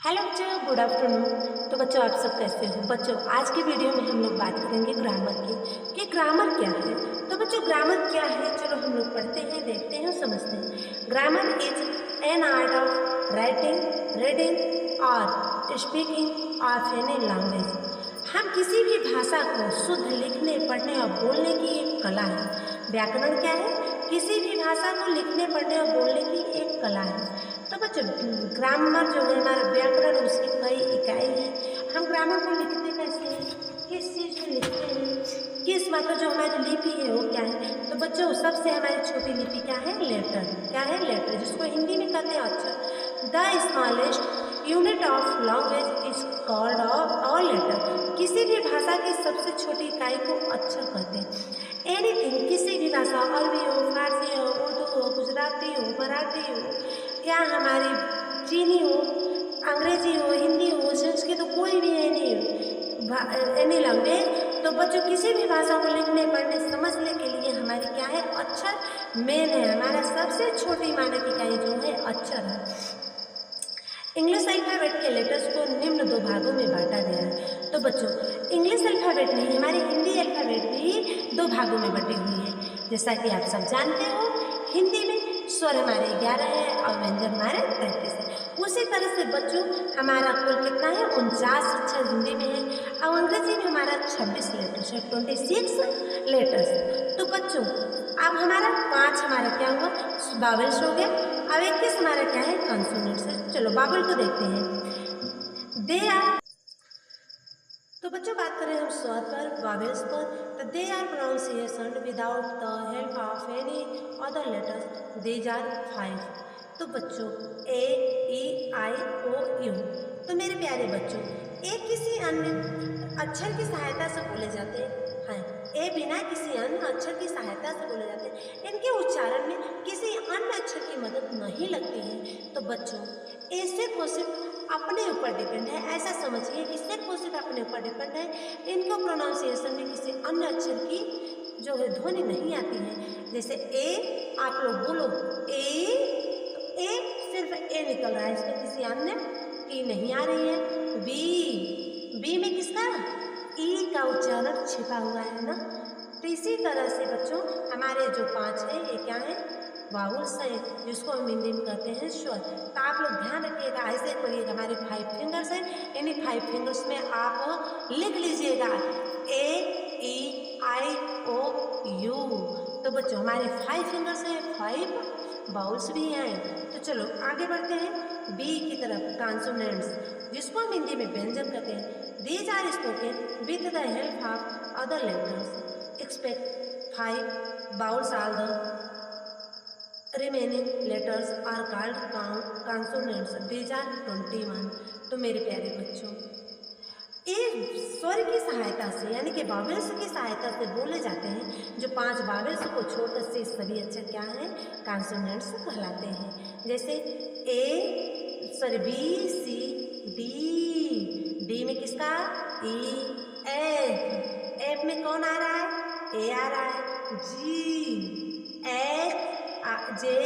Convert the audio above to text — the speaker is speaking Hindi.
हेलो बच्चों, गुड आफ्टरनून। तो बच्चों आप सब कैसे हो? बच्चों आज की वीडियो में हम लोग बात करेंगे ग्रामर की कि ग्रामर क्या है। तो बच्चों ग्रामर क्या है, चलो हम लोग पढ़ते हैं, देखते हैं, समझते हैं। Grammar is an art of writing, reading और स्पीकिंग ऑफ एनी लैंग्वेज। हम किसी भी भाषा को शुद्ध लिखने, पढ़ने और बोलने की एक कला है। व्याकरण क्या है? किसी भी भाषा को लिखने, पढ़ने और बोलने की एक कला है। तो बच्चों ग्रामर जो है हमारा व्याकरण, उसकी कई इकाई है। हम ग्रामर को लिखते कैसे हैं, किस चीज़ से लिखते हैं, किस मतलब जो हमारी लिपि है वो क्या है। तो बच्चों सबसे हमारी छोटी लिपि क्या है? लेटर। क्या है? लेटर, जिसको हिंदी में कहते हैं अक्षर। The smallest unit of language is called all letter. किसी भी भाषा की सबसे छोटी इकाई को अक्षर कहते हैं। एनीथिंग, किसी भी भाषा, अरबी हो, फारसी हो, उर्दू हो, गुजराती हो, मराठी हो, या हमारी चीनी हो, अंग्रेजी हो, हिंदी हो, संस्कृत हो, कोई भी एनी लैंग्वेज। तो बच्चों किसी भी भाषा को लिखने, पढ़ने, समझने के लिए हमारी क्या है? अक्षर मेन है। हमारा सबसे छोटी मानक इकाई जो है अक्षर है। इंग्लिश अल्फ़ाबेट के लेटर्स को निम्न दो भागों में बांटा गया है। तो बच्चों इंग्लिश अल्फ़ाबेट नहीं, हमारी हिंदी अल्फ़ाबेट भी दो भागों में बटी हुई है। जैसा कि आप सब जानते हो, हिंदी में स्वर हमारे 11 है और व्यंजन हमारे 33 है। उसी तरह से बच्चों हमारा कुल कितना है? 49 अक्षर हिंदी में है और अंग्रेजी में हमारा 26 लेटर्स है, 26 लेटर्स। तो बच्चों अब हमारा 5 हमारा क्या हुआ? बावल्स हो गया। अब 21 हमारा क्या है? कॉन्सोनेंट्स है। चलो बाबल को देखते हैं। दे आर, तो बच्चों बात करें हम स्वर पर, वावेल्स पर, तो they are pronunciation without the help of any other letters. These are 5। तो बच्चों ए, ई, आई, ओ, यू। तो मेरे प्यारे बच्चों ए किसी अन्य अक्षर की सहायता से बोले जाते हैं। ए बिना किसी अन्य अक्षर की सहायता से बोले जाते हैं। इनके उच्चारण में किसी अन्य अक्षर की मदद नहीं लगती है। तो बच्चों ए सिर्फ और सिर्फ अपने ऊपर डिपेंड है। ऐसा समझिए कि सिर्फ और सिर्फ अपने ऊपर डिपेंड है। इनको प्रोनाउंसिएशन में किसी अन्य अक्षर की जो है ध्वनि नहीं आती है। जैसे ए, आप लोग बोलो ए, तो ए सिर्फ ए निकल रहा है, इसमें किसी अन्य की नहीं आ रही है। बी में किसका? ई का उच्चारण छिपा हुआ है ना। तो इसी तरह से बच्चों हमारे जो 5 है ये क्या है? वाउल्स है, जिसको हम हिंदी में कहते हैं स्वर। तो आप लोग ध्यान रखिएगा, ऐसे करिएगा। हमारे 5 फिंगर्स हैं, इन्हीं 5 फिंगर्स में आप लिख लीजिएगा ए, ई, आई, ओ, यू। तो बच्चों हमारे 5 फिंगर्स हैं, 5 बाउल्स भी हैं। तो चलो आगे बढ़ते हैं बी की तरफ, कॉन्सोनेंट्स, जिसको हम हिंदी में व्यंजन कहते हैं। These are spoken with the help of other letters. Expect 5 vowels are the remaining letters are called consonants. These are 21. तो मेरे प्यारे बच्चों ये स्वर की सहायता से यानी कि वावेल्स की सहायता से बोले जाते हैं। जो 5 वावेल्स को छोड़कर से सभी अक्षर क्या हैं? कॉन्सोनेंट्स कहलाते हैं। जैसे ए, सॉरी बी, सी, डी। डी में किसका? ई, एफ। एफ में कौन आ रहा है? ए आ रहा है। जी, एच, जे,